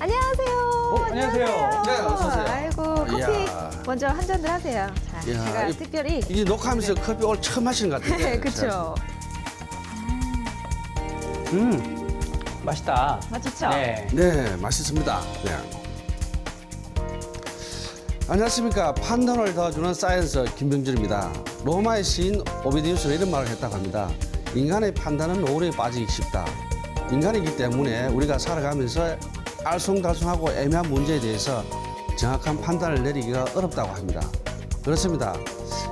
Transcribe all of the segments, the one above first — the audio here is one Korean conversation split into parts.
안녕하세요. 안녕하세요. 안녕하세요. 네, 어서 오세요. 아이고, 커피 이야. 먼저 한 잔들 하세요. 자, 제가 특별히. 이제 녹화하면서 커피 오늘 처음 마시는 것 같은데. 네, 그렇죠. 맛있다. 맛있죠? 네. 네, 맛있습니다. 네. 안녕하십니까. 판단을 도와주는 사이언스 김병준입니다. 로마의 시인 오비디우스가 이런 말을 했다고 합니다. 인간의 판단은 오류에 빠지기 쉽다. 인간이기 때문에 우리가 살아가면서 알쏭달쏭하고 애매한 문제에 대해서 정확한 판단을 내리기가 어렵다고 합니다. 그렇습니다.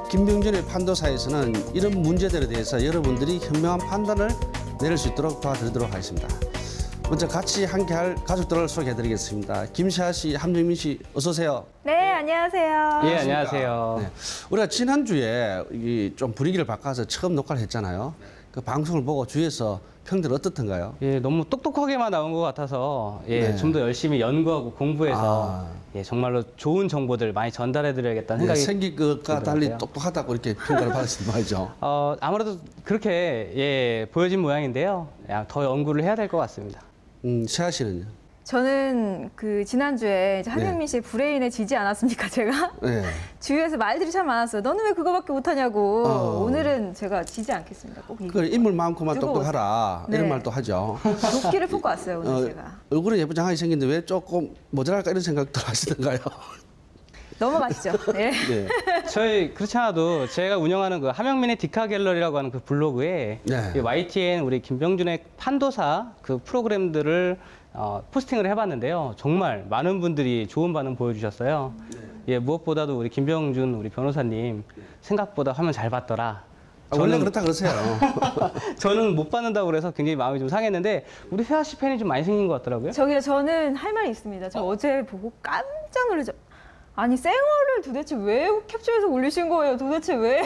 김병준의 판도사에서는 이런 문제들에 대해서 여러분들이 현명한 판단을 내릴 수 있도록 도와드리도록 하겠습니다. 먼저 같이 함께할 가족들을 소개해드리겠습니다. 김시아 씨, 함정민 씨, 어서 오세요. 네, 안녕하세요. 예, 안녕하세요. 네. 우리가 지난주에 좀 분위기를 바꿔서 처음 녹화를 했잖아요. 그 방송을 보고 주위에서 평들 어떻던가요? 예, 너무 똑똑하게만 나온 것 같아서 예, 네. 좀 더 열심히 연구하고 공부해서 예, 정말로 좋은 정보들 많이 전달해드려야겠다는 네, 생각이 생긴 것과 달리 들더라고요. 똑똑하다고 이렇게 평가를 받으신 말이죠. 아무래도 그렇게 예, 보여진 모양인데요. 더 연구를 해야 될 것 같습니다. 세아 씨는요? 저는 그 지난주에 이제 한명민 씨의 브레인에 지지 않았습니까, 제가? 네. 주위에서 말들이 참 많았어요. 너는 왜 그거밖에 못하냐고. 어. 오늘은 제가 지지 않겠습니다. 꼭 그 인물 많고만 두고 똑똑하라 네. 이런 말도 하죠. 도끼를 뽑고 왔어요, 오늘 제가. 얼굴은 예쁘장하게 생긴데 왜 조금 모자랄까 이런 생각도 하시던가요? 넘어가시죠. 네. 네. 저희 그렇지 않아도 제가 운영하는 그 하명민의 디카 갤러리라고 하는 그 블로그에 네. 이 YTN 우리 김병준의 판도사 그 프로그램들을 포스팅을 해봤는데요. 정말 많은 분들이 좋은 반응 보여주셨어요. 예, 무엇보다도 우리 김병준 우리 변호사님 생각보다 화면 잘 봤더라. 원래 그렇다 그러세요. 저는 못 받는다고 그래서 굉장히 마음이 좀 상했는데 우리 세아 씨 팬이 좀 많이 생긴 것 같더라고요. 저기요, 저는 할 말이 있습니다. 저 어제 보고 깜짝 놀라죠. 아니, 생얼을 도대체 왜 캡처해서 올리신 거예요? 도대체 왜?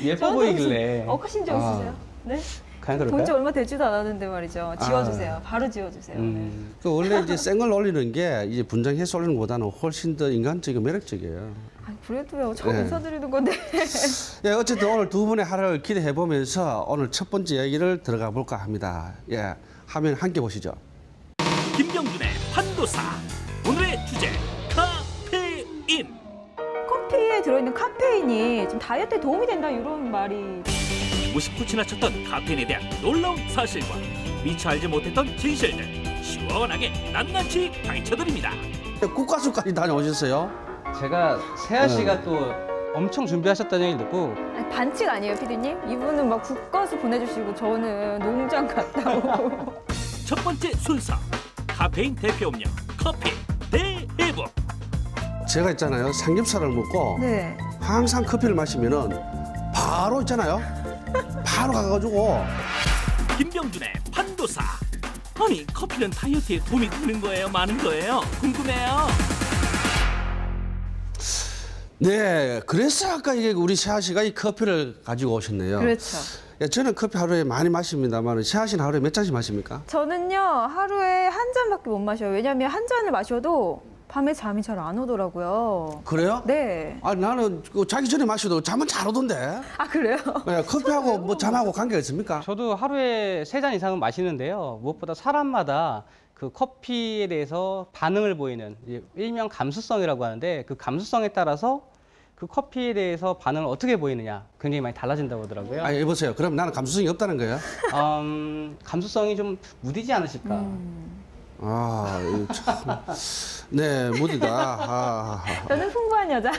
예뻐 보이길래. 억하신 적 있으세요? 네? 그냥 본 지 그럴까요? 얼마 되지도 않았는데 말이죠. 지워주세요. 바로 지워주세요. 그 원래 이제 생을 올리는 게 이제 분장해서 올리는 것보다는 훨씬 더 인간적이고 매력적이에요. 아니, 그래도요. 처음 네. 인사드리는 건데. 예, 어쨌든 오늘 두 분의 하루를 기대해 보면서 오늘 첫 번째 얘기를 들어가 볼까 합니다. 예, 화면 함께 보시죠. 김병준의 판도사. 오늘의 주제 카페인. 커피에 들어있는 카페인이 좀 다이어트에 도움이 된다 이런 말이. 무심코 지나쳤던 카페인에 대한 놀라운 사실과 미처 알지 못했던 진실들 시원하게 낱낱이 파헤쳐드립니다. 국가수까지 다녀오셨어요? 제가 세아 씨가 또 엄청 준비하셨다는 얘기를 듣고 아니, 반칙 아니에요, 피디님? 이분은 막 국가수 보내주시고 저는 농장 갔다 오고. 첫 번째 순서 카페인 대표 음료 커피 대해부. 제가 있잖아요. 삼겹살을 먹고 네. 항상 커피를 마시면은 바로 있잖아요. 바로 가가지고 김병준의 판도사. 아니 커피는 다이어트에 도움이 되는 거예요? 많은 거예요? 궁금해요. 네, 그래서 아까 이게 우리 세아 씨가 이 커피를 가지고 오셨네요. 그렇죠. 예, 저는 커피 하루에 많이 마십니다만 세아 씨는 하루에 몇 잔씩 마십니까? 저는요, 하루에 한 잔밖에 못 마셔요. 왜냐면 한 잔을 마셔도 밤에 잠이 잘 안 오더라고요. 그래요? 네. 아, 나는 그 자기 전에 마셔도 잠은 잘 오던데. 아, 그래요? 예, 커피하고 뭐 잠하고 관계가 있습니까? 저도 하루에 3잔 이상은 마시는데요. 무엇보다 사람마다 그 커피에 대해서 반응을 보이는 일명 감수성이라고 하는데 그 감수성에 따라서 그 커피에 대해서 반응을 어떻게 보이느냐 굉장히 많이 달라진다고 하더라고요. 아, 여보세요. 그럼 나는 감수성이 없다는 거예요? 감수성이 좀 무디지 않으실까? 아, 이거 참. 네, 무디다. 저는 풍부한 여자.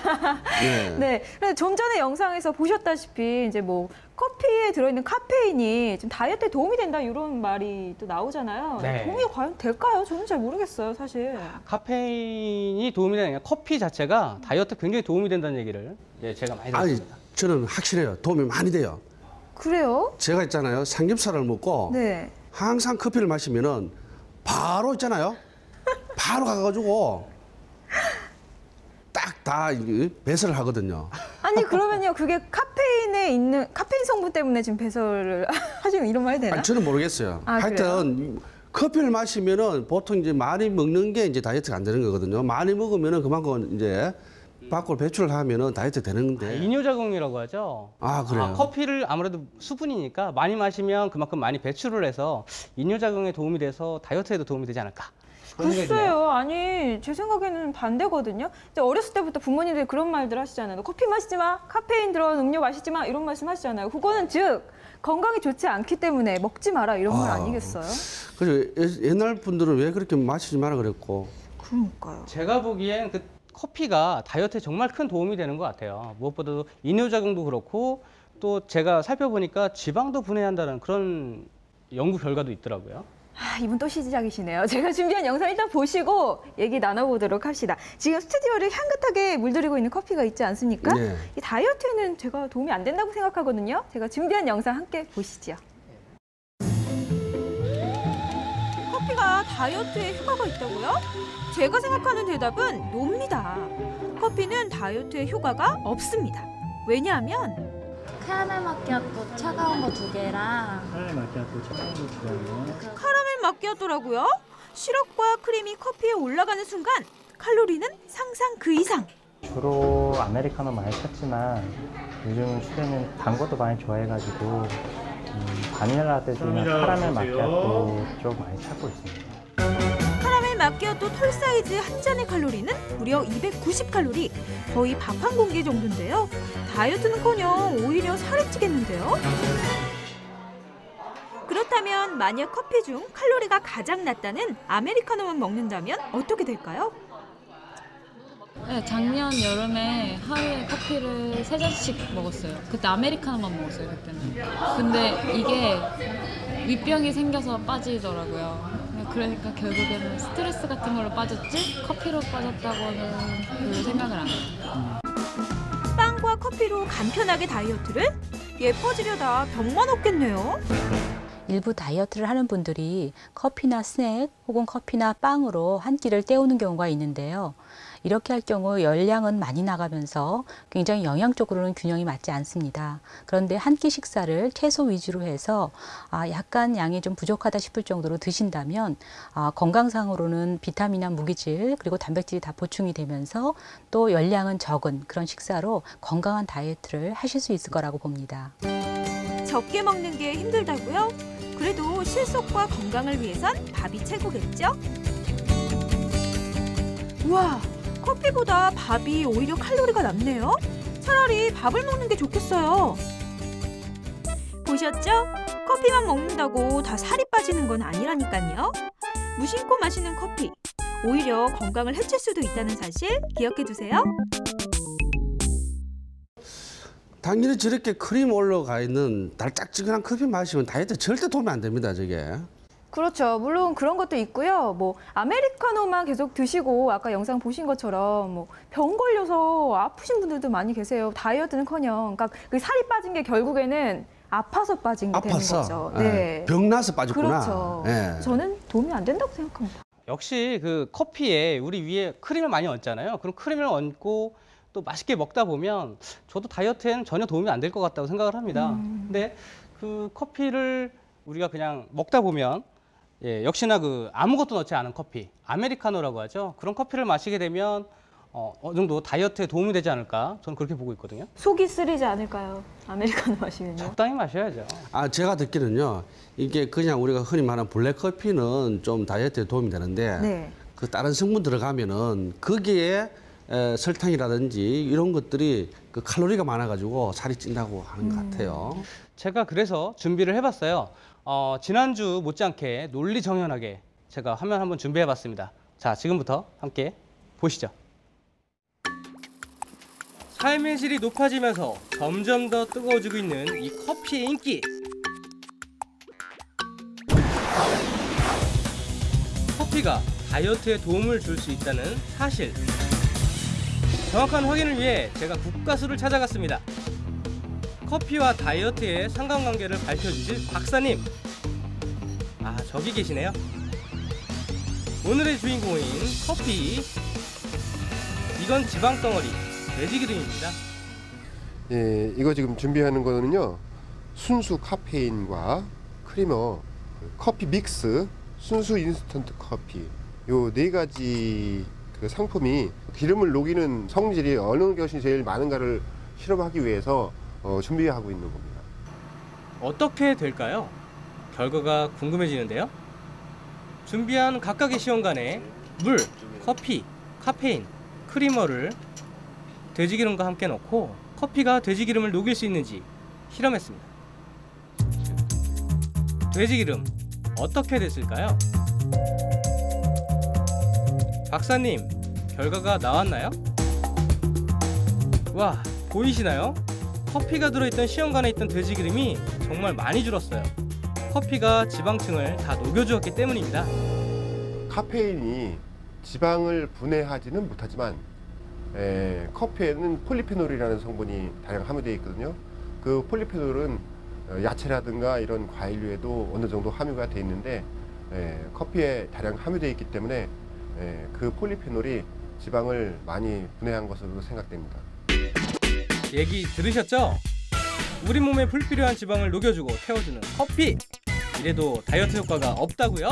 네. 네. 근데 좀 전에 영상에서 보셨다시피 이제 뭐 커피에 들어있는 카페인이 좀 다이어트에 도움이 된다 이런 말이 또 나오잖아요. 네. 도움이 과연 될까요? 저는 잘 모르겠어요, 사실. 카페인이 도움이 되는 게 아니라 커피 자체가 다이어트 굉장히 도움이 된다는 얘기를 예, 제가 많이 아니, 들었습니다. 저는 확실해요. 도움이 많이 돼요. 그래요? 제가 있잖아요. 삼겹살을 먹고 네. 항상 커피를 마시면은 바로 있잖아요. 바로 가가지고 딱 다 배설을 하거든요. 아니 그러면요, 그게 카페인에 있는 카페인 성분 때문에 지금 배설을 하시면 이런 말 해야 되나? 아니, 저는 모르겠어요. 아, 하여튼 커피를 마시면은 보통 이제 많이 먹는 게 이제 다이어트가 안 되는 거거든요. 많이 먹으면은 그만큼 이제 밖으로 배출을 하면은 다이어트 되는데. 이뇨작용이라고 하죠. 아, 그래요? 커피를 아무래도 수분이니까 많이 마시면 그만큼 많이 배출을 해서 이뇨작용에 도움이 돼서 다이어트에도 도움이 되지 않을까. 그런 생각이 드네요. 글쎄요. 아니 제 생각에는 반대거든요. 이제 어렸을 때부터 부모님들이 그런 말들 하시잖아요. 너 커피 마시지 마, 카페인 들어간 음료 마시지 마 이런 말씀 하시잖아요. 그거는 즉 건강에 좋지 않기 때문에 먹지 마라 이런 말 아니겠어요? 그죠. 옛날 분들은 왜 그렇게 마시지 마라 그랬고. 그러니까요. 제가 보기엔 그 커피가 다이어트에 정말 큰 도움이 되는 것 같아요. 무엇보다도 이뇨작용도 그렇고 또 제가 살펴보니까 지방도 분해한다는 그런 연구 결과도 있더라고요. 이분 또 시작이시네요. 제가 준비한 영상 일단 보시고 얘기 나눠보도록 합시다. 지금 스튜디오를 향긋하게 물들이고 있는 커피가 있지 않습니까? 네. 이 다이어트에는 제가 도움이 안 된다고 생각하거든요. 제가 준비한 영상 함께 보시죠. 커피가 다이어트에 효과가 있다고요? 제가 생각하는 대답은 노입니다. 커피는 다이어트에 효과가 없습니다. 왜냐하면 카라멜 마키아토 차가운 거 2개랑 카라멜 마키아토라고요? 시럽과 크림이 커피에 올라가는 순간 칼로리는 상상 그 이상. 주로 아메리카노 많이 찾지만 요즘은 추세는 단 것도 많이 좋아해가지고 바닐라 라떼나 카라멜 마키아토 쪽 많이 찾고 있습니다. 카라멜 마키아토 톨 사이즈 한 잔의 칼로리는 무려 290칼로리, 거의 밥 한 공기 정도인데요. 다이어트는커녕 오히려 살이 찌겠는데요. 그렇다면 만약 커피 중 칼로리가 가장 낮다는 아메리카노만 먹는다면 어떻게 될까요? 네, 작년 여름에 하루에 커피를 3잔씩 먹었어요. 그때 아메리카노만 먹었어요, 그때는. 근데 이게 윗병이 생겨서 빠지더라고요. 그러니까 결국에는 스트레스 같은 걸로 빠졌지 커피로 빠졌다고는 별로 생각을 안 해요. 빵과 커피로 간편하게 다이어트를? 예뻐지려다 병만 없겠네요. 일부 다이어트를 하는 분들이 커피나 스낵 혹은 커피나 빵으로 한 끼를 때우는 경우가 있는데요. 이렇게 할 경우 열량은 많이 나가면서 굉장히 영양적으로는 균형이 맞지 않습니다. 그런데 한 끼 식사를 채소 위주로 해서 약간 양이 좀 부족하다 싶을 정도로 드신다면 건강상으로는 비타민이나 무기질 그리고 단백질이 다 보충이 되면서 또 열량은 적은 그런 식사로 건강한 다이어트를 하실 수 있을 거라고 봅니다. 적게 먹는 게 힘들다고요? 그래도 실속과 건강을 위해선 밥이 최고겠죠? 우와, 커피보다 밥이 오히려 칼로리가 낮네요? 차라리 밥을 먹는 게 좋겠어요. 보셨죠? 커피만 먹는다고 다 살이 빠지는 건 아니라니까요. 무심코 마시는 커피, 오히려 건강을 해칠 수도 있다는 사실 기억해 두세요. 당연히 저렇게 크림 올라가 있는 달짝지근한 커피 마시면 다이어트 절대 도움이 안 됩니다, 저게. 그렇죠. 물론 그런 것도 있고요. 뭐 아메리카노만 계속 드시고 아까 영상 보신 것처럼 뭐 병 걸려서 아프신 분들도 많이 계세요. 다이어트는커녕, 그러니까 그 살이 빠진 게 결국에는 아파서 빠진 게 되는 거죠. 네. 병 나서 빠졌구나. 그렇죠. 예. 저는 도움이 안 된다고 생각합니다. 역시 그 커피에 우리 위에 크림을 많이 얹잖아요. 그럼 크림을 얹고 또 맛있게 먹다 보면 저도 다이어트에는 전혀 도움이 안 될 것 같다고 생각을 합니다. 근데 그 커피를 우리가 그냥 먹다 보면 역시나 그 아무것도 넣지 않은 커피, 아메리카노라고 하죠. 그런 커피를 마시게 되면 어느 정도 다이어트에 도움이 되지 않을까 저는 그렇게 보고 있거든요. 속이 쓰리지 않을까요? 아메리카노 마시면요. 적당히 마셔야죠. 제가 듣기는요, 이게 그냥 우리가 흔히 말하는 블랙커피는 좀 다이어트에 도움이 되는데, 네. 그 다른 성분 들어가면은 거기에 설탕이라든지 이런 것들이 그 칼로리가 많아가지고 살이 찐다고 하는 것 같아요. 제가 그래서 준비를 해봤어요. 지난주 못지않게 논리정연하게 제가 화면 한번 준비해봤습니다. 자, 지금부터 함께 보시죠. 삶의 질이 높아지면서 점점 더 뜨거워지고 있는 이 커피의 인기. 커피가 다이어트에 도움을 줄 수 있다는 사실. 정확한 확인을 위해 제가 국가수를 찾아갔습니다. 커피와 다이어트의 상관관계를 밝혀주실 박사님. 저기 계시네요. 오늘의 주인공인 커피. 이건 지방덩어리, 돼지기름입니다. 예, 이거 지금 준비하는 거는요, 순수 카페인과 크리머, 커피 믹스, 순수 인스턴트 커피, 요 4가지 그 상품이 기름을 녹이는 성질이 어느 것이 제일 많은가를 실험하기 위해서 준비하고 있는 겁니다. 어떻게 될까요? 결과가 궁금해지는데요. 준비한 각각의 시험관에 물, 커피, 카페인, 크리머를 돼지기름과 함께 넣고 커피가 돼지기름을 녹일 수 있는지 실험했습니다. 돼지기름 어떻게 됐을까요? 박사님, 결과가 나왔나요? 와, 보이시나요? 커피가 들어있던 시험관에 있던 돼지기름이 정말 많이 줄었어요. 커피가 지방층을 다 녹여주었기 때문입니다. 카페인이 지방을 분해하지는 못하지만 커피에는 폴리페놀이라는 성분이 다량 함유되어 있거든요. 그 폴리페놀은 야채라든가 이런 과일류에도 어느 정도 함유가 되어 있는데 커피에 다량 함유되어 있기 때문에 그 폴리페놀이 지방을 많이 분해한 것으로 생각됩니다. 얘기 들으셨죠? 우리 몸에 불필요한 지방을 녹여주고 태워주는 커피! 이래도 다이어트 효과가 없다고요?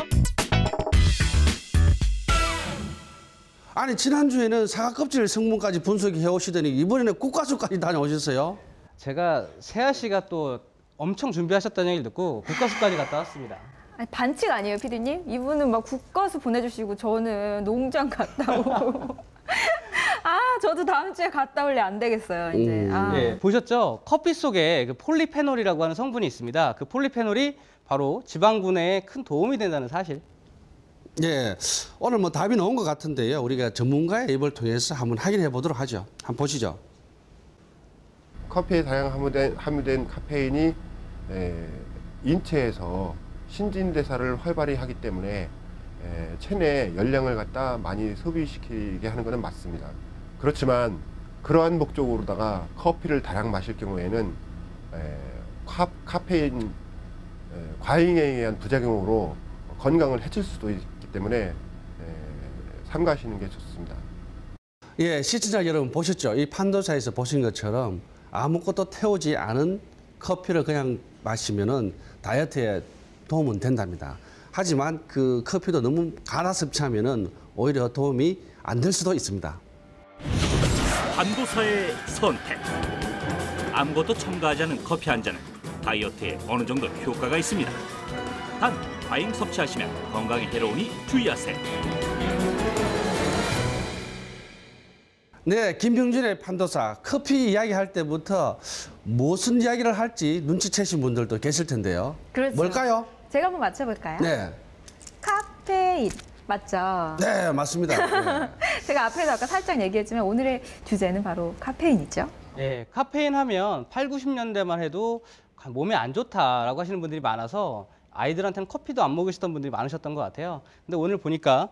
아니 지난주에는 사과 껍질 성분까지 분석해 오시더니 이번에는 국가수까지 다녀오셨어요? 제가 세아 씨가 또 엄청 준비하셨다는 얘기를 듣고 국가수까지 갔다 왔습니다. 아니, 반칙 아니에요, 피디님? 이분은 막 국가수 보내주시고 저는 농장 갔다 오고. 아, 저도 다음 주에 갔다 올래 안 되겠어요, 이제. 예, 보셨죠? 커피 속에 그 폴리페놀이라고 하는 성분이 있습니다. 그 폴리페놀이 바로 지방 분해에 큰 도움이 된다는 사실. 예, 오늘 뭐 답이 나온 것 같은데요. 우리가 전문가의 입을 통해서 한번 확인해 보도록 하죠. 한번 보시죠. 커피에 다량 함유된 카페인이 인체에서 신진대사를 활발히 하기 때문에 체내 열량을 갖다 많이 소비시키게 하는 것은 맞습니다. 그렇지만 그러한 목적으로다가 커피를 다량 마실 경우에는 카페인 과잉에 의한 부작용으로 건강을 해칠 수도 있기 때문에 삼가하시는 게 좋습니다. 예, 시청자 여러분 보셨죠? 이 판도사에서 보신 것처럼 아무것도 태우지 않은 커피를 그냥 마시면은 다이어트에 도움은 된답니다. 하지만 그 커피도 너무 가라 섭취하면은 오히려 도움이 안 될 수도 있습니다. 판도사의 선택. 아무것도 첨가하지 않은 커피 한 잔은 다이어트에 어느 정도 효과가 있습니다. 단 과잉 섭취하시면 건강에 해로우니 주의하세요. 네, 김병준의 판도사 커피 이야기할 때부터 무슨 이야기를 할지 눈치채신 분들도 계실 텐데요. 그렇죠. 뭘까요? 제가 한번 맞춰볼까요? 네. 카페인. 맞죠? 네, 맞습니다. 네. 제가 앞에서 아까 살짝 얘기했지만 오늘의 주제는 바로 카페인이죠. 예, 카페인 하면 8, 90년대만 해도 몸에 안 좋다라고 하시는 분들이 많아서 아이들한테는 커피도 안 먹으시던 분들이 많으셨던 것 같아요. 근데 오늘 보니까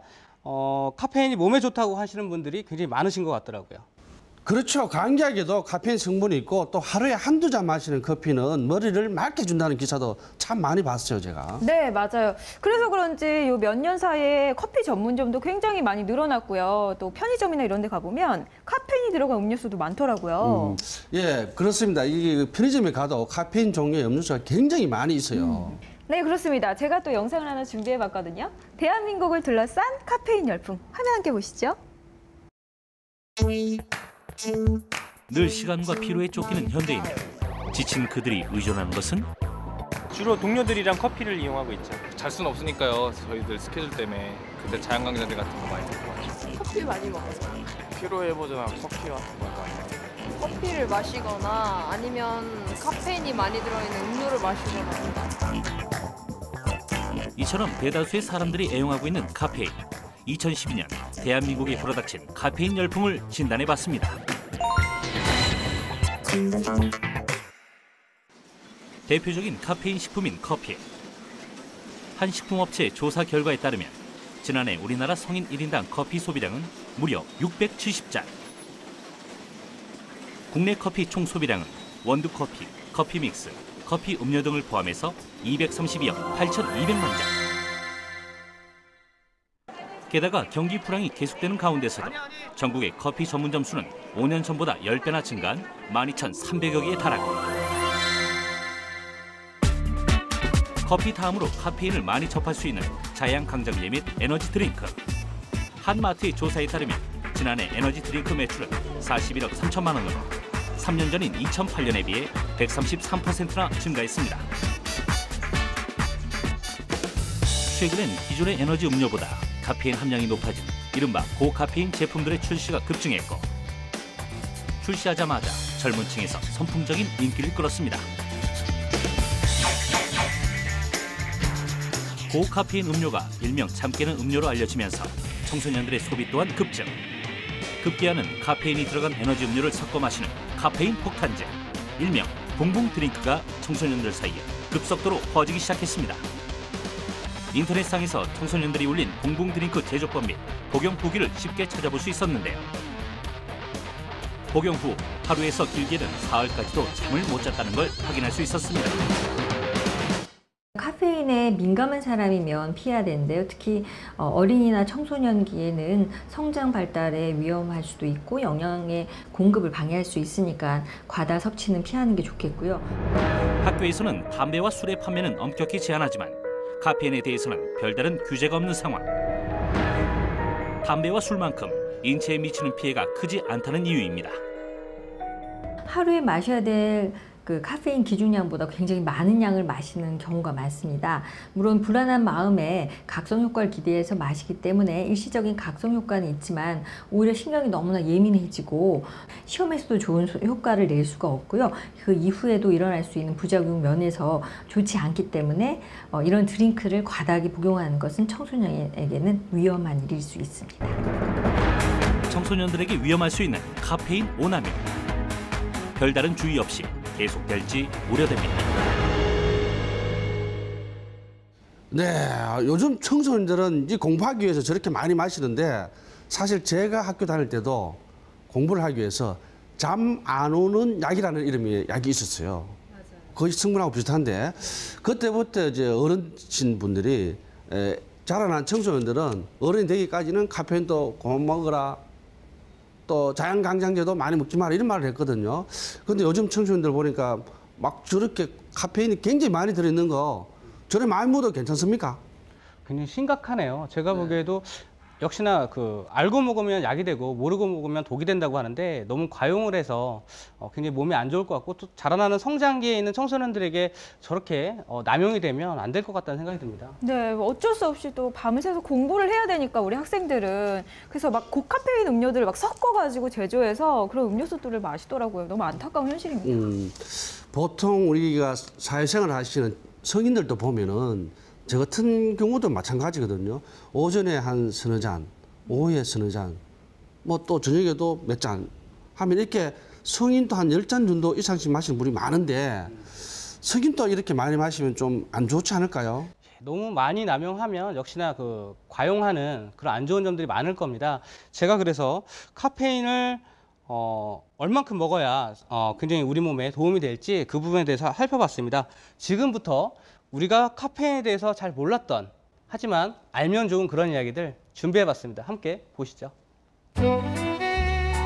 카페인이 몸에 좋다고 하시는 분들이 굉장히 많으신 것 같더라고요. 그렇죠. 감기약에도 카페인 성분이 있고 또 하루에 한두 잔 마시는 커피는 머리를 맑게 준다는 기사도 참 많이 봤어요, 제가. 네, 맞아요. 그래서 그런지 요 몇 년 사이에 커피 전문점도 굉장히 많이 늘어났고요. 또 편의점이나 이런 데 가보면 카페인이 들어간 음료수도 많더라고요. 예, 그렇습니다. 이 편의점에 가도 카페인 종류의 음료수가 굉장히 많이 있어요. 네, 그렇습니다. 제가 또 영상을 하나 준비해봤거든요. 대한민국을 둘러싼 카페인 열풍. 화면 함께 보시죠. 늘 시간과 피로에 쫓기는 현대인들. 지친 그들이 의존하는 것은 주로 동료들이랑 커피를 이용하고 있죠. 잘 수는 없으니까요. 저희들 스케줄 때문에 그때 자연강장제 같은 거 많이 먹고. 커피 많이 먹어서. 피로회복제나 커피 같은 거 많이 먹어요. 커피를 마시거나 아니면 카페인이 많이 들어있는 음료를 마시거나. 이처럼 대다수의 사람들이 애용하고 있는 카페인. 2012년 대한민국에 불어닥친 카페인 열풍을 진단해봤습니다. 대표적인 카페인 식품인 커피. 한 식품업체 조사 결과에 따르면 지난해 우리나라 성인 1인당 커피 소비량은 무려 670잔. 국내 커피 총 소비량은 원두커피, 커피 믹스, 커피 음료 등을 포함해서 232억 8,200만 잔. 게다가 경기 불황이 계속되는 가운데서도 전국의 커피 전문점 수는 5년 전보다 10배나 증가한 12,300여 개에 달하고 커피 다음으로 카페인을 많이 접할 수 있는 자양강장제 및 에너지 드링크. 한마트의 조사에 따르면 지난해 에너지 드링크 매출은 41억 3천만 원으로 3년 전인 2008년에 비해 133%나 증가했습니다. 최근엔 기존의 에너지 음료보다 카페인 함량이 높아진 이른바 고카페인 제품들의 출시가 급증했고 출시하자마자 젊은 층에서 선풍적인 인기를 끌었습니다. 고카페인 음료가 일명 잠 깨는 음료로 알려지면서 청소년들의 소비 또한 급증. 급기야는 카페인이 들어간 에너지 음료를 섞어 마시는 카페인 폭탄제, 일명 붕붕 드링크가 청소년들 사이에 급속도로 퍼지기 시작했습니다. 인터넷상에서 청소년들이 올린 붕붕 드링크 제조법 및 복용 후기를 쉽게 찾아볼 수 있었는데요. 복용 후 하루에서 길게는 사흘까지도 잠을 못 잤다는 걸 확인할 수 있었습니다. 카페인에 민감한 사람이면 피해야 되는데요. 특히 어린이나 청소년기에는 성장 발달에 위험할 수도 있고 영양의 공급을 방해할 수 있으니까 과다 섭취는 피하는 게 좋겠고요. 학교에서는 담배와 술의 판매는 엄격히 제한하지만 카페인에 대해서는 별다른 규제가 없는 상황. 담배와 술만큼 인체에 미치는 피해가 크지 않다는 이유입니다. 하루에 마셔야 될 그 카페인 기준량보다 굉장히 많은 양을 마시는 경우가 많습니다. 물론 불안한 마음에 각성 효과를 기대해서 마시기 때문에 일시적인 각성 효과는 있지만 오히려 신경이 너무나 예민해지고 시험에서도 좋은 효과를 낼 수가 없고요. 그 이후에도 일어날 수 있는 부작용 면에서 좋지 않기 때문에 이런 드링크를 과다하게 복용하는 것은 청소년에게는 위험한 일일 수 있습니다. 청소년들에게 위험할 수 있는 카페인 오남용. 별다른 주의 없이 계속될지 우려됩니다. 네, 요즘 청소년들은 이제 공부하기 위해서 저렇게 많이 마시는데 사실 제가 학교 다닐 때도 공부를 하기 위해서 잠 안 오는 약이라는 이름의 약이 있었어요. 맞아요. 거의 성분하고 비슷한데 그때부터 이제 어르신 분들이 자라난 청소년들은 어른이 되기까지는 카페인도 그만 먹어라. 또 자연강장제도 많이 먹지 마라 이런 말을 했거든요. 그런데 요즘 청소년들 보니까 막 저렇게 카페인이 굉장히 많이 들어있는 거 저래 많이 먹어도 괜찮습니까? 굉장히 심각하네요. 제가 보기에도 역시나 그 알고 먹으면 약이 되고 모르고 먹으면 독이 된다고 하는데 너무 과용을 해서 굉장히 몸에 안 좋을 것 같고 또 자라나는 성장기에 있는 청소년들에게 저렇게 남용이 되면 안 될 것 같다는 생각이 듭니다. 네, 어쩔 수 없이 또 밤을 새서 공부를 해야 되니까 우리 학생들은 그래서 막 고카페인 음료들을 막 섞어가지고 제조해서 그런 음료수들을 마시더라고요. 너무 안타까운 현실입니다. 보통 우리가 사회생활 하시는 성인들도 보면은 저 같은 경우도 마찬가지거든요. 오전에 한 서너 잔, 오후에 서너 잔, 뭐 또 저녁에도 몇 잔 하면 이렇게 성인도 한 10잔 정도 이상씩 마시는 분이 많은데 성인도 이렇게 많이 마시면 좀 안 좋지 않을까요? 너무 많이 남용하면 역시나 그 과용하는 그런 안 좋은 점들이 많을 겁니다. 제가 그래서 카페인을 얼만큼 먹어야 굉장히 우리 몸에 도움이 될지 그 부분에 대해서 살펴봤습니다. 지금부터 우리가 카페인에 대해서 잘 몰랐던 하지만 알면 좋은 그런 이야기들 준비해봤습니다. 함께 보시죠.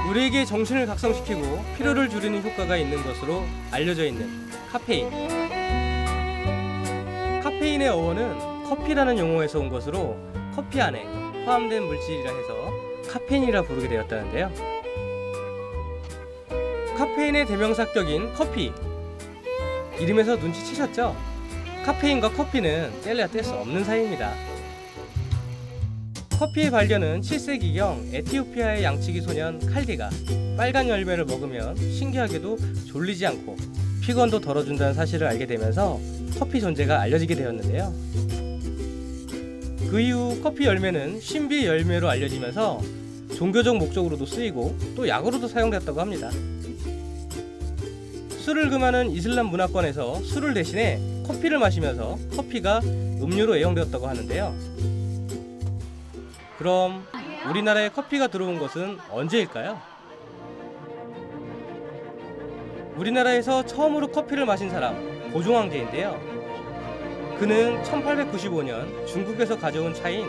우리에게 정신을 각성시키고 피로를 줄이는 효과가 있는 것으로 알려져 있는 카페인. 카페인의 어원은 커피라는 용어에서 온 것으로 커피 안에 포함된 물질이라 해서 카페인이라 부르게 되었다는데요. 카페인의 대명사격인 커피. 이름에서 눈치채셨죠? 카페인과 커피는 뗄래야 뗄 수 없는 사이입니다. 커피의 발견은 7세기경 에티오피아의 양치기 소년 칼디가 빨간 열매를 먹으면 신기하게도 졸리지 않고 피곤도 덜어준다는 사실을 알게 되면서 커피 존재가 알려지게 되었는데요. 그 이후 커피 열매는 신비의 열매로 알려지면서 종교적 목적으로도 쓰이고 또 약으로도 사용됐다고 합니다. 술을 금하는 이슬람 문화권에서 술을 대신에 커피를 마시면서 커피가 음료로 애용되었다고 하는데요. 그럼 우리나라에 커피가 들어온 것은 언제일까요? 우리나라에서 처음으로 커피를 마신 사람 고종황제인데요. 그는 1895년 중국에서 가져온 차인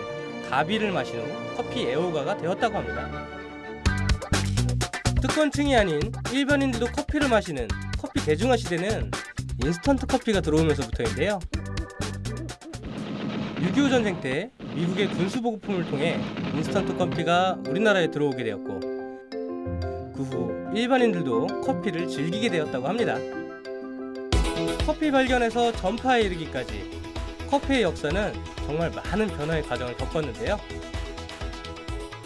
가비를 마신 후 커피 애호가가 되었다고 합니다. 특권층이 아닌 일반인들도 커피를 마시는 커피 대중화 시대는 인스턴트 커피가 들어오면서부터인데요. 6.25 전쟁 때 미국의 군수 보급품을 통해 인스턴트 커피가 우리나라에 들어오게 되었고 그 후 일반인들도 커피를 즐기게 되었다고 합니다. 커피 발견에서 전파에 이르기까지 커피의 역사는 정말 많은 변화의 과정을 겪었는데요.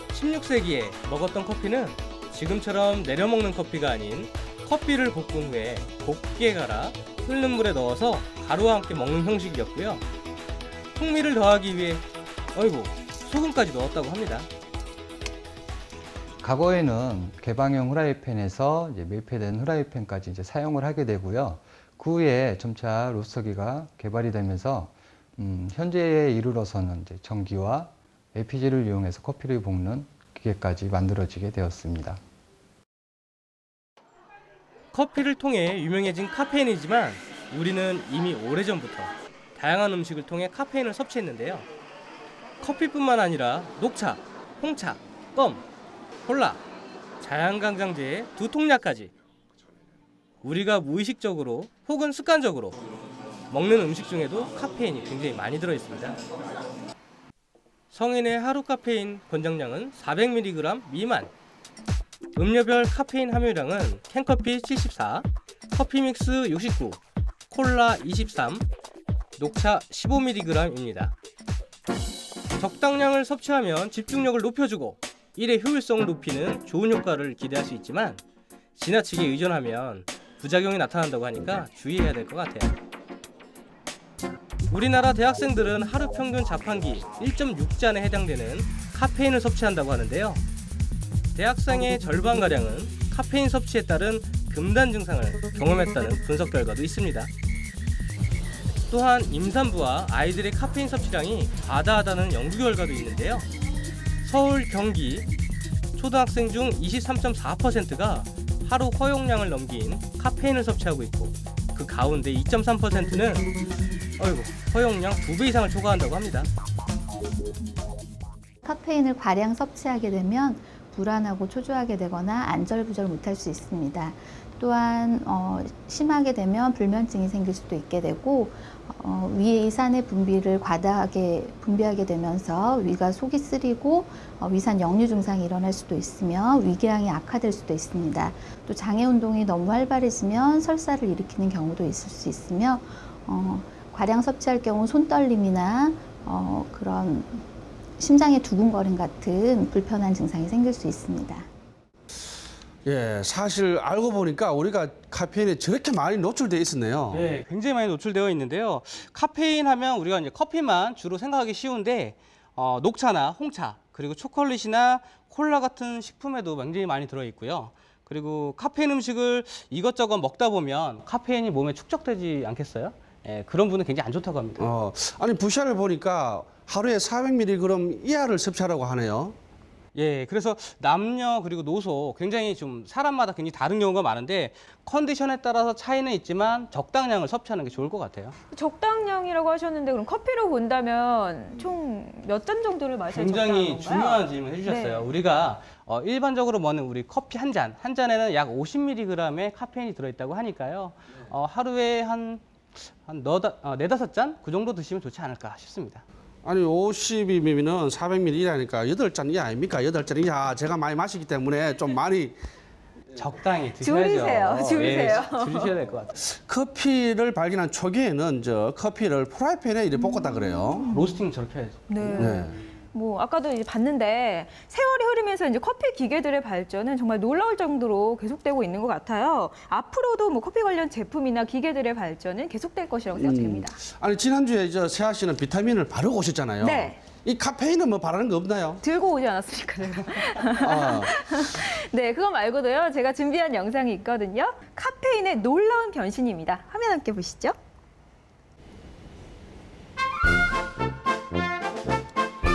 16세기에 먹었던 커피는 지금처럼 내려먹는 커피가 아닌 커피를 볶은 후에 곱게 갈아 끓는 물에 넣어서 가루와 함께 먹는 형식이었고요. 풍미를 더하기 위해 소금까지 넣었다고 합니다. 과거에는 개방형 후라이팬에서 이제 밀폐된 후라이팬까지 이제 사용을 하게 되고요. 그 후에 점차 로스터기가 개발이 되면서 현재에 이르러서는 이제 전기와 LPG를 이용해서 커피를 볶는 기계까지 만들어지게 되었습니다. 커피를 통해 유명해진 카페인이지만 우리는 이미 오래전부터 다양한 음식을 통해 카페인을 섭취했는데요. 커피뿐만 아니라 녹차, 홍차, 껌, 콜라, 자양강장제의 두통약까지 우리가 무의식적으로 혹은 습관적으로 먹는 음식 중에도 카페인이 굉장히 많이 들어있습니다. 성인의 하루 카페인 권장량은 400mg 미만. 음료별 카페인 함유량은 캔커피 74, 커피믹스 69, 콜라 23, 녹차 15mg입니다. 적당량을 섭취하면 집중력을 높여주고 일의 효율성을 높이는 좋은 효과를 기대할 수 있지만 지나치게 의존하면 부작용이 나타난다고 하니까 주의해야 될 것 같아요. 우리나라 대학생들은 하루 평균 자판기 1.6잔에 해당되는 카페인을 섭취한다고 하는데요. 대학생의 절반가량은 카페인 섭취에 따른 금단 증상을 경험했다는 분석 결과도 있습니다. 또한 임산부와 아이들의 카페인 섭취량이 과다하다는 연구 결과도 있는데요. 서울, 경기 초등학생 중 23.4%가 하루 허용량을 넘긴 카페인을 섭취하고 있고 그 가운데 2.3%는 허용량 2배 이상을 초과한다고 합니다. 카페인을 과량 섭취하게 되면 불안하고 초조하게 되거나 안절부절 못할 수 있습니다. 또한 심하게 되면 불면증이 생길 수도 있게 되고 위산의 분비를 과다하게 분비하게 되면서 위가 속이 쓰리고 위산 역류 증상이 일어날 수도 있으며 위궤양이 악화될 수도 있습니다. 또 장애 운동이 너무 활발해지면 설사를 일으키는 경우도 있을 수 있으며 과량 섭취할 경우 손떨림이나 그런 심장의 두근거림 같은 불편한 증상이 생길 수 있습니다. 예, 사실 알고 보니까 우리가 카페인에 저렇게 많이 노출되어 있었네요. 네, 굉장히 많이 노출되어 있는데요. 카페인 하면 우리가 이제 커피만 주로 생각하기 쉬운데 녹차나 홍차 그리고 초콜릿이나 콜라 같은 식품에도 굉장히 많이 들어있고요. 그리고 카페인 음식을 이것저것 먹다 보면 카페인이 몸에 축적되지 않겠어요? 예, 그런 분은 굉장히 안 좋다고 합니다. 아니 부샤를 보니까 하루에 400mg 이하를 섭취하라고 하네요. 예, 그래서 남녀 그리고 노소 굉장히 좀 사람마다 굉장히 다른 경우가 많은데 컨디션에 따라서 차이는 있지만 적당량을 섭취하는 게 좋을 것 같아요. 적당량이라고 하셨는데 그럼 커피로 본다면 총 몇 잔 정도를 마셔야 적당한 건가요? 굉장히 중요한 질문 해주셨어요. 네. 우리가 일반적으로 먹는 우리 커피 한 잔에는 약 50mg의 카페인이 들어있다고 하니까요. 하루에 한 4-5잔? 그 정도 드시면 좋지 않을까 싶습니다. 아니 50이면 400ml라니까 8잔 이하 아닙니까? 8잔 이하 제가 많이 마시기 때문에 좀 많이 적당히 드셔야죠. 줄이세요. 줄이셔야 될 것 같아요. 커피를 발견한 초기에는 커피를 프라이팬에 이렇게 볶았다 그래요. 로스팅 저렇게 해야죠. 네. 뭐 아까도 이제 봤는데 세월이 흐르면서 이제 커피 기계들의 발전은 정말 놀라울 정도로 계속되고 있는 것 같아요. 앞으로도 뭐 커피 관련 제품이나 기계들의 발전은 계속될 것이라고 생각됩니다. 아니 지난주에 세아 씨는 비타민을 바르고 오셨잖아요. 네. 이 카페인은 뭐 바르는 거 없나요? 들고 오지 않았습니까, 제가? 네, 그거 말고도요. 제가 준비한 영상이 있거든요. 카페인의 놀라운 변신입니다. 화면 함께 보시죠.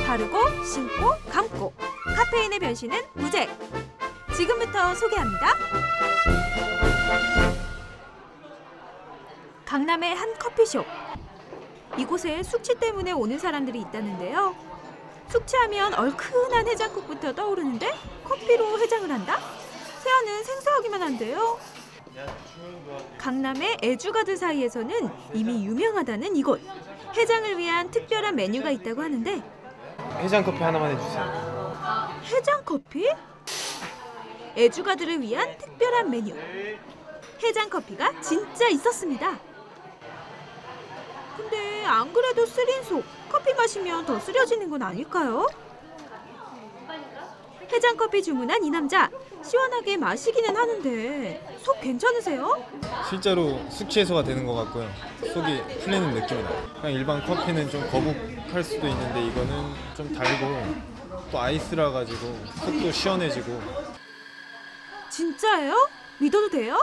바르고, 신고, 감고. 카페인의 변신은 무제. 지금부터 소개합니다. 강남의 한 커피숍. 이곳에 숙취 때문에 오는 사람들이 있다는데요. 숙취하면 얼큰한 해장국부터 떠오르는데 커피로 해장을 한다? 세아는 생소하기만 한데요. 강남의 애주가들 사이에서는 이미 유명하다는 이곳. 해장을 위한 특별한 메뉴가 있다고 하는데 해장 커피 하나만 해주세요. 해장 커피? 애주가들을 위한 특별한 메뉴. 해장 커피가 진짜 있었습니다. 근데 안 그래도 쓰린 속, 커피 마시면 더 쓰려지는 건 아닐까요? 해장커피 주문한 이 남자, 시원하게 마시기는 하는데 속 괜찮으세요? 실제로 숙취 해소가 되는 것 같고요. 속이 풀리는 느낌이 나요. 그냥 일반 커피는 좀 거북할 수도 있는데 이거는 좀 달고 또 아이스라 가지고 속도 시원해지고. 진짜예요? 믿어도 돼요?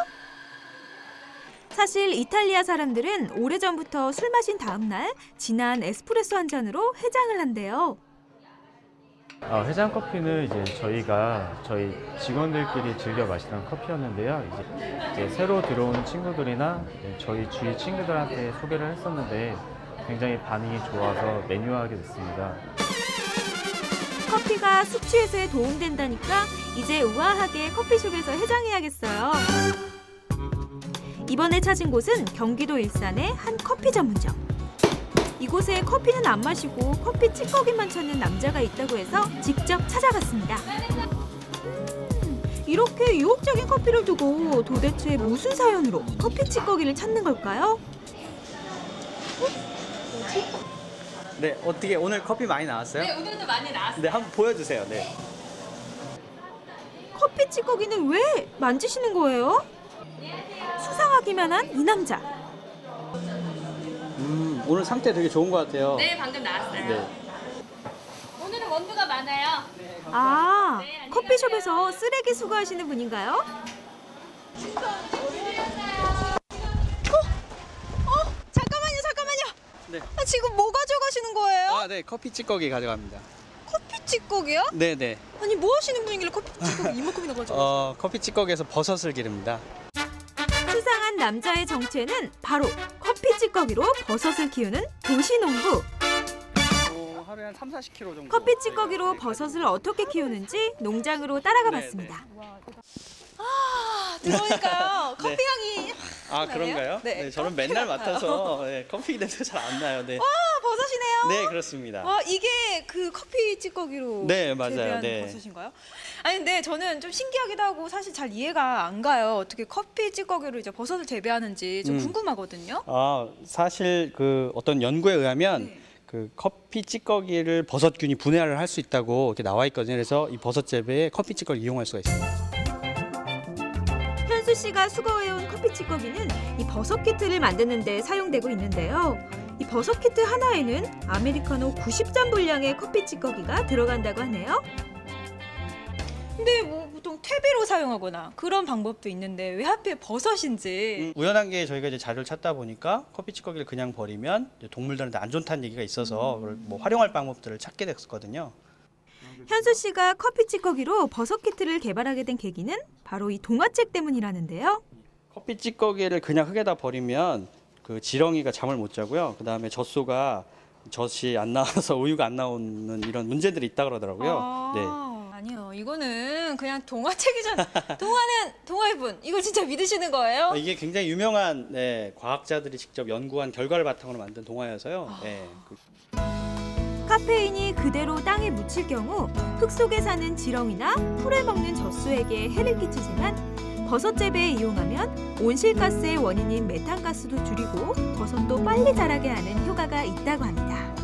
사실 이탈리아 사람들은 오래전부터 술 마신 다음 날 진한 에스프레소 한 잔으로 해장을 한대요. 해장 커피는 이제 저희가 저희 직원들끼리 즐겨 마시던 커피였는데요. 이제 새로 들어온 친구들이나 저희 주위 친구들한테 소개를 했었는데 굉장히 반응이 좋아서 메뉴화하게 됐습니다. 커피가 숙취 해소에 도움된다니까 이제 우아하게 커피숍에서 해장해야겠어요. 이번에 찾은 곳은 경기도 일산의 한 커피 전문점. 이곳에 커피는 안 마시고 커피 찌꺼기만 찾는 남자가 있다고 해서 직접 찾아갔습니다. 이렇게 유혹적인 커피를 두고 도대체 무슨 사연으로 커피 찌꺼기를 찾는 걸까요? 네, 어떻게 오늘 커피 많이 나왔어요? 네, 오늘도 많이 나왔어요. 네, 한번 보여주세요. 네. 커피 찌꺼기는 왜 만지시는 거예요? 수상하기만 한 이 남자. 오늘 상태 되게 좋은 것 같아요. 네, 방금 나왔어요. 네. 오늘은 원두가 많아요. 아, 커피숍에서 쓰레기 수거하시는 분인가요? 잠깐만요. 네. 지금 뭐 가져가시는 거예요? 네, 커피 찌꺼기 가져갑니다. 커피 찌꺼기요? 네. 아니 뭐 하시는 분이길래 커피 찌꺼기 이만큼이나 가져가세요? 커피 찌꺼기에서 버섯을 기릅니다. 수상한 남자의 정체는 바로 커피 찌꺼기로 버섯을 키우는 도시농부. 하루에 한 3-40kg 정도. 커피 찌꺼기로 버섯을 어떻게 키우는지 농장으로 따라가 봤습니다. 들어오니까요. 네. 커피 향이 아, 그런가요? 네, 저는 맨날 맡아서 커피 냄새 잘 안 나요. 네. 와, 버섯이네요. 네, 그렇습니다. 이게 그 커피 찌꺼기로 네, 맞아요. 재배한 네. 버섯인가요? 아니 근데 저는 좀 신기하기도 하고 사실 잘 이해가 안 가요. 어떻게 커피 찌꺼기로 이제 버섯을 재배하는지 좀 궁금하거든요. 사실 그 어떤 연구에 의하면 그 커피 찌꺼기를 버섯균이 분해를 할 수 있다고 이렇게 나와 있거든요. 그래서 이 버섯 재배에 커피 찌꺼기를 이용할 수가 있습니다. 현수 씨가 수거해온 커피 찌꺼기는 이 버섯 키트를 만드는 데 사용되고 있는데요. 이 버섯 키트 하나에는 아메리카노 90잔 분량의 커피 찌꺼기가 들어간다고 하네요. 근데 뭐 보통 퇴비로 사용하거나 그런 방법도 있는데 왜 하필 버섯인지. 우연한 게 저희가 이제 자료를 찾다 보니까 커피 찌꺼기를 그냥 버리면 이제 동물들한테 안 좋다는 얘기가 있어서 그걸 뭐 활용할 방법들을 찾게 됐었거든요. 현수 씨가 커피 찌꺼기로 버섯 키트를 개발하게 된 계기는 바로 이 동화책 때문이라는데요. 커피 찌꺼기를 그냥 흙에다 버리면 그 지렁이가 잠을 못 자고요. 그다음에 젖소가 젖이 안 나와서 우유가 안 나오는 이런 문제들이 있다 그러더라고요. 네. 아니요, 이거는 그냥 동화책이잖아요. 동화는 동화의 분. 이걸 진짜 믿으시는 거예요? 이게 굉장히 유명한 과학자들이 직접 연구한 결과를 바탕으로 만든 동화여서요. 네. 카페인이 그대로 땅에 묻힐 경우 흙 속에 사는 지렁이나 풀을 먹는 젖소에게 해를 끼치지만 버섯 재배에 이용하면 온실가스의 원인인 메탄가스도 줄이고 버섯도 빨리 자라게 하는 효과가 있다고 합니다.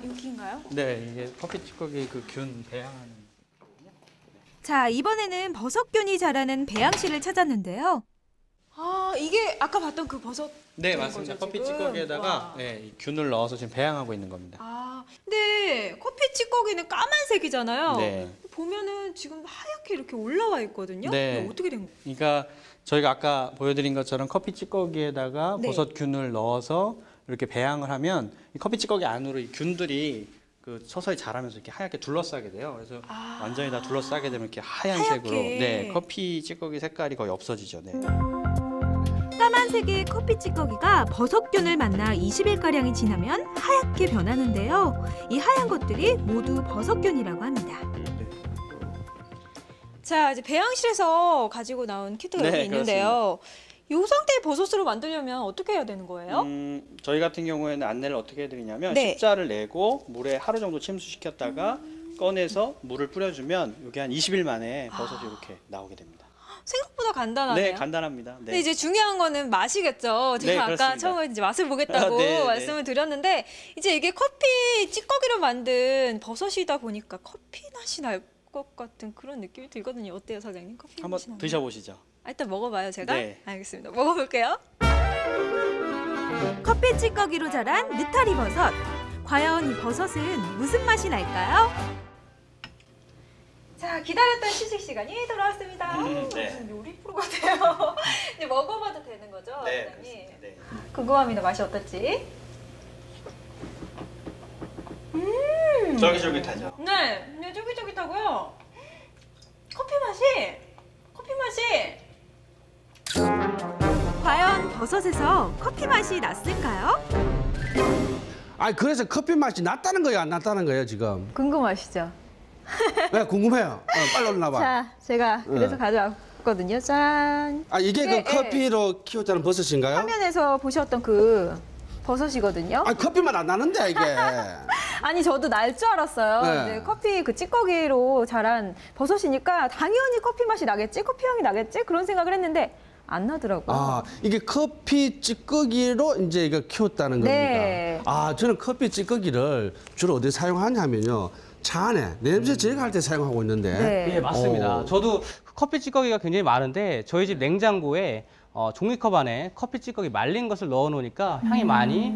여기인가요? 네, 이게 커피 찌꺼기 그 균 배양하는. 자, 이번에는 버섯균이 자라는 배양실을 찾았는데요. 이게 아까 봤던 그 버섯. 네, 맞습니다. 거죠, 커피 지금? 찌꺼기에다가 이 균을 넣어서 지금 배양하고 있는 겁니다. 근데 커피 찌꺼기는 까만색이잖아요. 네. 보면은 지금 하얗게 이렇게 올라와 있거든요. 네. 이게 어떻게 된 거예요? 그러니까 저희가 아까 보여드린 것처럼 커피 찌꺼기에다가 네. 버섯균을 넣어서 이렇게 배양을 하면 이 커피 찌꺼기 안으로 이 균들이 그 서서히 자라면서 이렇게 하얗게 둘러싸게 돼요. 그래서 완전히 다 둘러싸게 되면 이렇게 하얀색으로 네, 커피 찌꺼기 색깔이 거의 없어지죠. 네. 까만색의 커피 찌꺼기가 버섯균을 만나 20일가량이 지나면 하얗게 변하는데요. 이 하얀 것들이 모두 버섯균이라고 합니다. 자, 이제 배양실에서 가지고 나온 키트가 네, 여기 있는데요. 이 상태의 버섯으로 만들려면 어떻게 해야 되는 거예요? 저희 같은 경우에는 안내를 어떻게 해드리냐면 네. 십자를 내고 물에 하루 정도 침수시켰다가 꺼내서 물을 뿌려주면 이게 한 20일 만에 버섯이 이렇게 나오게 됩니다. 생각보다 간단하네요. 네, 간단합니다. 네. 근데 이제 중요한 거는 맛이겠죠. 제가 네, 아까 그렇습니다. 처음에 이제 맛을 보겠다고 네, 말씀을 드렸는데 이제 이게 커피 찌꺼기로 만든 버섯이다 보니까 커피 맛이 날 것 같은 그런 느낌이 들거든요. 어때요, 사장님? 커피 한번 맛이 나나요? 드셔보시죠. 일단 먹어봐요, 제가. 네. 알겠습니다. 먹어볼게요. 커피 찌꺼기로 자란 느타리 버섯. 과연 이 버섯은 무슨 맛이 날까요? 자, 기다렸던 시식 시간이 돌아왔습니다. 네. 무슨 요리 프로 같아요. 이제 먹어봐도 되는 거죠, 네, 사장님? 네. 궁금합니다. 맛이 어떨지. 쫄깃쫄깃하죠. 네, 쫄깃쫄깃하고요. 커피 맛이. 과연 버섯에서 커피 맛이 났을까요? 아, 그래서 커피 맛이 났다는 거예요, 안 났다는 거예요, 지금? 궁금하시죠? 네, 궁금해요. 빨리 올라봐. 자, 제가 그래서 가져왔거든요. 짠. 아, 이게 그 커피로 키웠다는 버섯인가요? 화면에서 보셨던 그 버섯이거든요. 아, 커피 맛 안 나는데, 이게. 아니, 저도 날 줄 알았어요. 네. 근데 커피 그 찌꺼기로 자란 버섯이니까 당연히 커피 맛이 나겠지, 커피 향이 나겠지 그런 생각을 했는데 안 나더라고요. 아, 이게 커피 찌꺼기로 이제 이거 키웠다는 겁니까? 네. 아, 저는 커피 찌꺼기를 주로 어디 사용하냐면요. 차 안에 냄새 제거할 때 사용하고 있는데. 네. 예, 맞습니다. 오. 저도 커피 찌꺼기가 굉장히 많은데 저희 집 냉장고에 종이컵 안에 커피 찌꺼기 말린 것을 넣어 놓으니까 향이 많이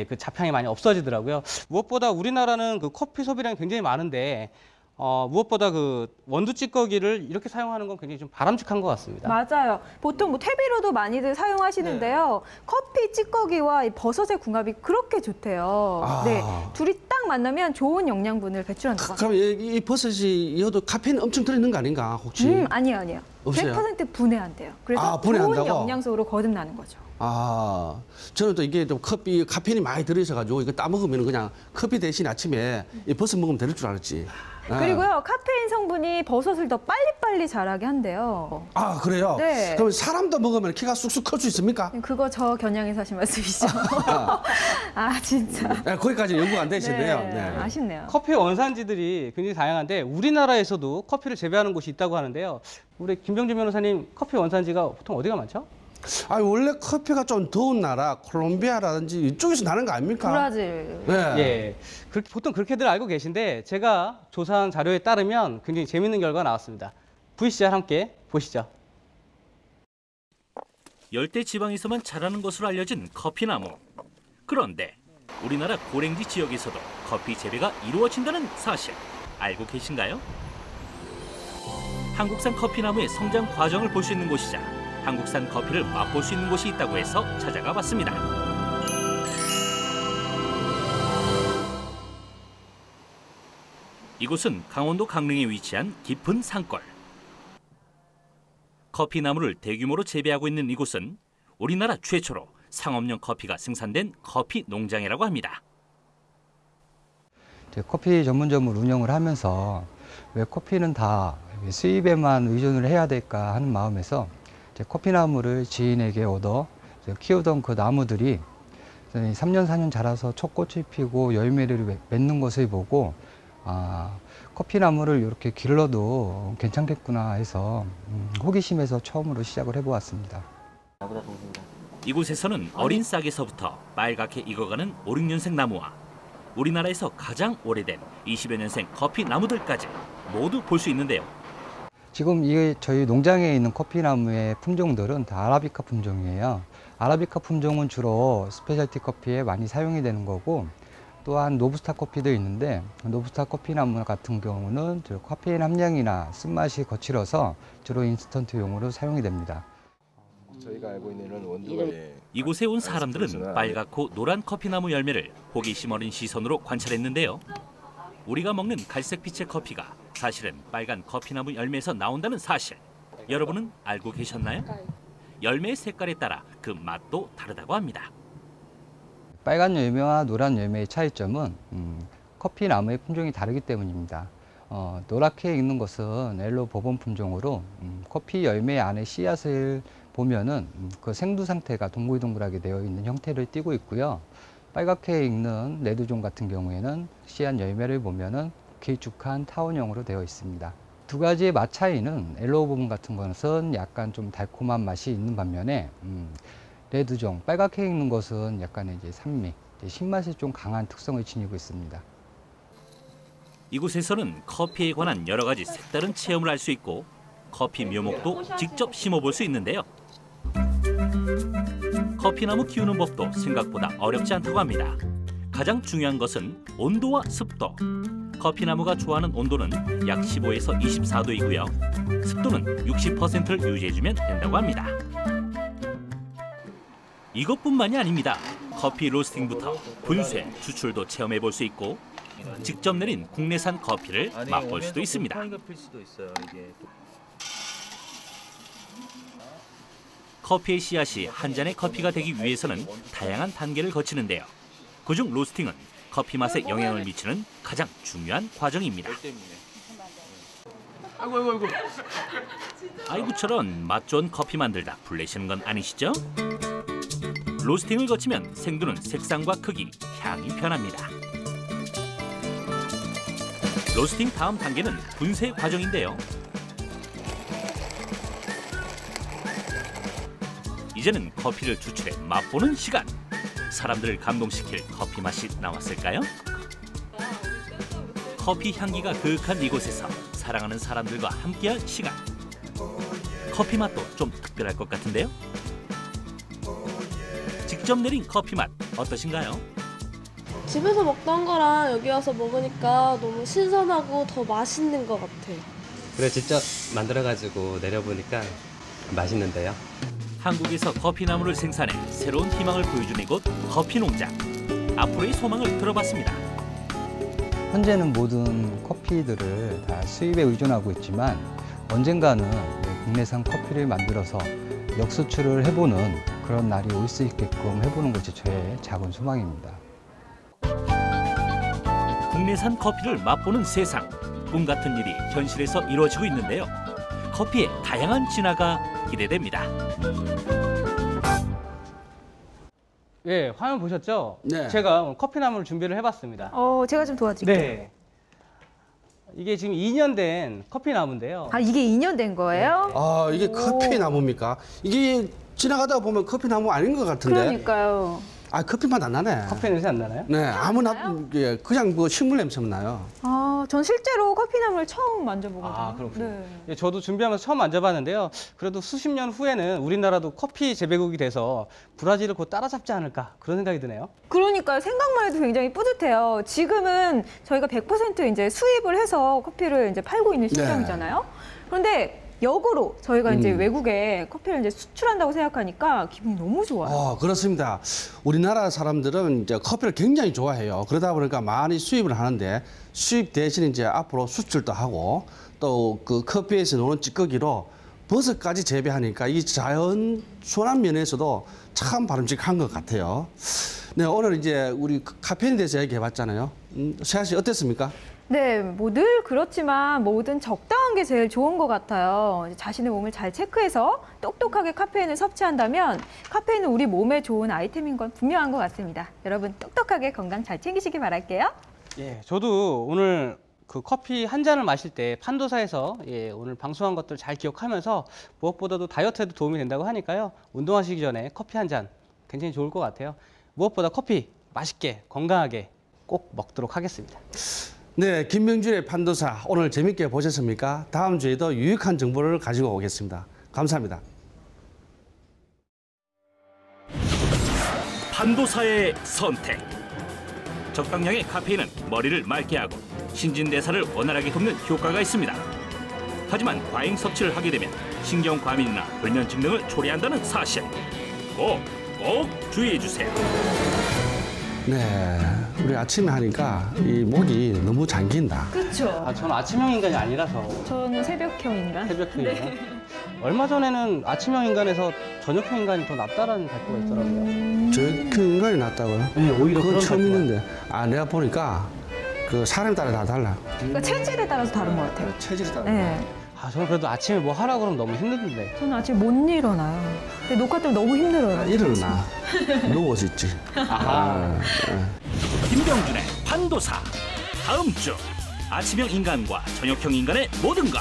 그 잡향이 많이 없어지더라고요. 무엇보다 우리나라는 그 커피 소비량이 굉장히 많은데 무엇보다 그 원두 찌꺼기를 이렇게 사용하는 건 굉장히 좀 바람직한 것 같습니다. 맞아요. 보통 뭐 퇴비로도 많이들 사용하시는데요. 커피 찌꺼기와 이 버섯의 궁합이 그렇게 좋대요. 아. 네, 둘이 딱 만나면 좋은 영양분을 배출한다고 합니다. 그럼 이 버섯이 이어도 카페인 엄청 들어있는 거 아닌가, 혹시? 아니에요. 없어요? 100% 분해한대요. 그래서 아, 분해한다고? 좋은 영양소로 거듭나는 거죠. 아, 저는 또 이게 좀 카페인이 많이 들어있어가지고 이거 따먹으면 그냥 커피 대신 아침에 이 버섯 먹으면 될 줄 알았지. 그리고요, 카페인 성분이 버섯을 더 빨리빨리 자라게 한대요. 아, 그래요? 네. 그럼 사람도 먹으면 키가 쑥쑥 클 수 있습니까? 그거 저 겨냥해서 하신 말씀이시죠? 아, 진짜. 네, 거기까지 연구가 안 되시네요. 네, 아쉽네요. 커피 원산지들이 굉장히 다양한데 우리나라에서도 커피를 재배하는 곳이 있다고 하는데요. 우리 김병준 변호사님, 커피 원산지가 보통 어디가 많죠? 아, 원래 커피가 좀 더운 나라, 콜롬비아라든지 이쪽에서 나는 거 아닙니까? 브라질. 네. 예, 보통 그렇게들 알고 계신데 제가 조사한 자료에 따르면 굉장히 재밌는 결과가 나왔습니다. VCR 함께 보시죠. 열대 지방에서만 자라는 것으로 알려진 커피나무. 그런데 우리나라 고랭지 지역에서도 커피 재배가 이루어진다는 사실 알고 계신가요? 한국산 커피나무의 성장 과정을 볼 수 있는 곳이자 한국산 커피를 맛볼 수 있는 곳이 있다고 해서 찾아가 봤습니다. 이곳은 강원도 강릉에 위치한 깊은 산골. 커피나무를 대규모로 재배하고 있는 이곳은 우리나라 최초로 상업용 커피가 생산된 커피 농장이라고 합니다. 커피 전문점을 운영을 하면서 왜 커피는 다 수입에만 의존을 해야 될까 하는 마음에서 커피나무를 지인에게 얻어 키우던 그 나무들이 3년 4년 자라서 첫 꽃을 피고 열매를 맺는 것을 보고 커피나무를 이렇게 길러도 괜찮겠구나 해서 호기심에서 처음으로 시작을 해보았습니다. 이곳에서는 어린 싹에서부터 빨갛게 익어가는 5, 6년생 나무와 우리나라에서 가장 오래된 20여 년생 커피 나무들까지 모두 볼 수 있는데요. 지금 이게 저희 농장에 있는 커피나무의 품종들은 다 아라비카 품종이에요. 아라비카 품종은 주로 스페셜티 커피에 많이 사용이 되는 거고, 또한 노부스타 커피도 있는데 노부스타 커피나무 같은 경우는 카페인 함량이나 쓴맛이 거칠어서 주로 인스턴트용으로 사용이 됩니다. 저희가 알고 있는 원두가 이곳에 온 사람들은 빨갛고 노란 커피나무 열매를 호기심 어린 시선으로 관찰했는데요. 우리가 먹는 갈색빛의 커피가 사실은 빨간 커피나무 열매에서 나온다는 사실, 여러분은 알고 계셨나요? 열매의 색깔에 따라 그 맛도 다르다고 합니다. 빨간 열매와 노란 열매의 차이점은 커피 나무의 품종이 다르기 때문입니다. 노랗게 익는 것은 엘로 보본 품종으로 커피 열매 안에 씨앗을 보면은 그 생두 상태가 동글동글하게 되어 있는 형태를 띠고 있고요. 빨갛게 익는 레드존 같은 경우에는 씨앗 열매를 보면은 길쭉한 타원형으로 되어 있습니다. 두 가지의 맛 차이는 옐로우 부분 같은 것은 약간 좀 달콤한 맛이 있는 반면에 레드종, 빨갛게 익는 것은 약간의 이제 산미, 신맛이 좀 강한 특성을 지니고 있습니다. 이곳에서는 커피에 관한 여러 가지 색다른 체험을 할 수 있고 커피 묘목도 직접 심어볼 수 있는데요. 커피나무 키우는 법도 생각보다 어렵지 않다고 합니다. 가장 중요한 것은 온도와 습도. 커피나무가 좋아하는 온도는 약 15에서 24도이고요. 습도는 60%를 유지해주면 된다고 합니다. 이것뿐만이 아닙니다. 커피 로스팅부터 분쇄, 추출도 체험해볼 수 있고 직접 내린 국내산 커피를 맛볼 수도 있습니다. 커피의 씨앗이 한 잔의 커피가 되기 위해서는 다양한 단계를 거치는데요. 그중 로스팅은 커피 맛에 영향을 미치는 가장 중요한 과정입니다. 아이고처럼 맛 좋은 커피 만들다 불내시는 건 아니시죠? 로스팅을 거치면 생두는 색상과 크기, 향이 변합니다. 로스팅 다음 단계는 분쇄 과정인데요. 이제는 커피를 추출해 맛보는 시간. 사람들을 감동시킬 커피 맛이 나왔을까요? 커피 향기가 그윽한 이곳에서 사랑하는 사람들과 함께할 시간. 커피 맛도 좀 특별할 것 같은데요? 직접 내린 커피 맛 어떠신가요? 집에서 먹던 거랑 여기 와서 먹으니까 너무 신선하고 더 맛있는 것 같아요. 그래 직접 만들어가지고 내려보니까 맛있는데요. 한국에서 커피나무를 생산해 새로운 희망을 보여주는 이곳 커피농장. 앞으로의 소망을 들어봤습니다. 현재는 모든 커피들을 다 수입에 의존하고 있지만 언젠가는 국내산 커피를 만들어서 역수출을 해보는 그런 날이 올 수 있게끔 해보는 것이 저의 작은 소망입니다. 국내산 커피를 맛보는 세상. 꿈 같은 일이 현실에서 이루어지고 있는데요. 커피의 다양한 진화가 기대됩니다. 예, 화면 보셨죠? 네. 제가 커피나무를 준비를 해봤습니다. 제가 좀 도와드릴게요. 네. 이게 지금 2년 된 커피나무인데요. 아, 이게 2년 된 거예요? 아, 이게 커피 나무입니까? 이게 지나가다 보면 커피 나무 아닌 것 같은데. 그러니까요. 아, 커피 맛 안 나네. 커피 냄새 안 나나요? 네, 아무나 예, 그냥 뭐 식물 냄새만 나요. 아, 전 실제로 커피나무를 처음 만져보거든요. 아, 그렇군요. 네. 예, 저도 준비하면서 처음 만져봤는데요. 그래도 수십 년 후에는 우리나라도 커피 재배국이 돼서 브라질을 곧 따라잡지 않을까 그런 생각이 드네요. 그러니까요. 생각만 해도 굉장히 뿌듯해요. 지금은 저희가 100% 이제 수입을 해서 커피를 이제 팔고 있는 시점이잖아요. 그런데 역으로 저희가 이제 외국에 커피를 이제 수출한다고 생각하니까 기분이 너무 좋아요. 그렇습니다. 우리나라 사람들은 이제 커피를 굉장히 좋아해요. 그러다 보니까 많이 수입을 하는데 수입 대신 이제 앞으로 수출도 하고 또 그 커피에서 노는 찌꺼기로 버섯까지 재배하니까 이 자연 순환 면에서도 참 바람직한 것 같아요. 네, 오늘 이제 우리 카페인에 대해서 얘기해봤잖아요. 세아 씨 어땠습니까? 네, 뭐 늘 그렇지만 뭐든 적당한 게 제일 좋은 것 같아요. 자신의 몸을 잘 체크해서 똑똑하게 카페인을 섭취한다면 카페인은 우리 몸에 좋은 아이템인 건 분명한 것 같습니다. 여러분 똑똑하게 건강 잘 챙기시기 바랄게요. 예, 저도 오늘 그 커피 한 잔을 마실 때 판도사에서 오늘 방송한 것들 잘 기억하면서 무엇보다도 다이어트에도 도움이 된다고 하니까요. 운동하시기 전에 커피 한 잔 굉장히 좋을 것 같아요. 무엇보다 커피 맛있게 건강하게 꼭 먹도록 하겠습니다. 네, 김명준의 판도사 오늘 재밌게 보셨습니까? 다음 주에도 유익한 정보를 가지고 오겠습니다. 감사합니다. 판도사의 선택. 적당량의 카페인은 머리를 맑게 하고 신진대사를 원활하게 돕는 효과가 있습니다. 하지만 과잉 섭취를 하게 되면 신경과민이나 불면증 등을 초래한다는 사실. 꼭 주의해 주세요. 네, 우리 아침에 하니까 이 목이 너무 잠긴다. 그렇죠. 아, 저는 아침형 인간이 아니라서. 저는 새벽형 인간. 새벽형 인간? 네. 얼마 전에는 아침형 인간에서 저녁형 인간이 더 낫다라는 발표가 있더라고요. 저녁형 인간이 낫다고요? 네, 오히려 그건 그런 처음 발표가. 있는데. 아, 내가 보니까 그 사람 따라 다 달라. 그러니까 체질에 따라서 다른 것 같아요. 체질에 따라. 네. 아, 저는 그래도 아침에 뭐 하라고 그러면 너무 힘든데. 저는 아침에 못 일어나요. 근데 녹화 때문에 너무 힘들어요. 일어나. 누워서 있지. 김병준의 판도사. 다음 주 아침형 인간과 저녁형 인간의 모든 것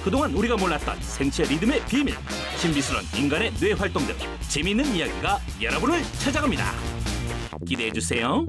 그동안 우리가 몰랐던 생체 리듬의 비밀, 신비스러운 인간의 뇌 활동 등 재미있는 이야기가 여러분을 찾아갑니다. 기대해 주세요.